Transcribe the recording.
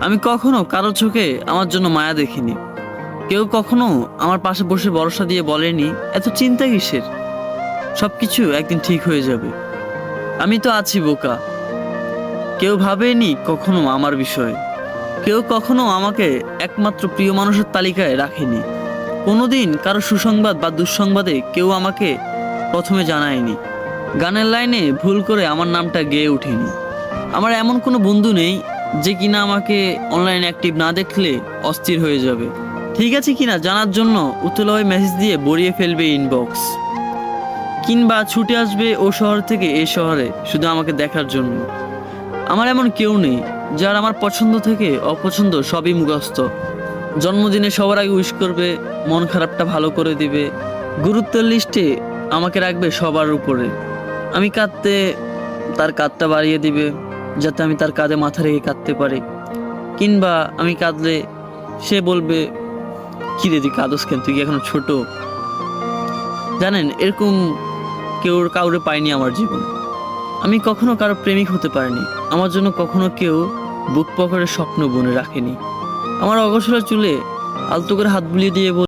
আমি কখনো কারো চোখে আমার জন্য মায়া দেখিনি। কেউ কখনো আমার পাশে বসে ভরসা দিয়ে বলেনি এত চিন্তা কিসের, সবকিছু একদিন ঠিক হয়ে যাবে। আমি তো আছি বোকা। কেউ ভাবেনি কখনো আমার বিষয়ে। কেউ কখনো আমাকে একমাত্র প্রিয় মানুষের তালিকায় রাখেনি। কোনোদিন কারো সুসংবাদ বা দুঃসংবাদে কেউ আমাকে প্রথমে জানায়নি। গানের লাইনে ভুল করে আমার নামটা গেয়ে ওঠেনি। আমার এমন কোনো বন্ধু নেই যে কিনা আমাকে অনলাইনে অ্যাক্টিভ না দেখলে অস্থির হয়ে যাবে। ঠিক আছে কিনা জানার জন্য উতলা মেসেজ দিয়ে ভরিয়ে ফেলবে ইনবক্স, কিংবা ছুটে আসবে ও শহর থেকে এই শহরে শুধু আমাকে দেখার জন্য। আমার এমন কেউ নেই যার আমার পছন্দ থেকে অপছন্দ সবই মুখস্থ। জন্মদিনে সবার আগে উইশ করবে, মন খারাপটা ভালো করে দিবে, গুরুত্বের লিস্টে আমাকে রাখবে সবার উপরে। আমি কাঁদতে তার কাঁধটা বাড়িয়ে দিবে যাতে আমি তার কাঁধে মাথা রেখে কাঁদতে পারি, কিংবা আমি কাঁদলে সে বলবে কি রে তুই কাঁদস কেন, তুই কি এখনো ছোট। জানেন, এরকম কাউরে পাইনি আমার জীবন। আমি কখনো কারো প্রেমিক হতে পারিনি। আমার জন্য কখনো কেউ বুক পকেটে স্বপ্ন বুনে রাখেনি। আমার অগোছালো চুলে আলতো করে হাত বুলিয়ে দিয়ে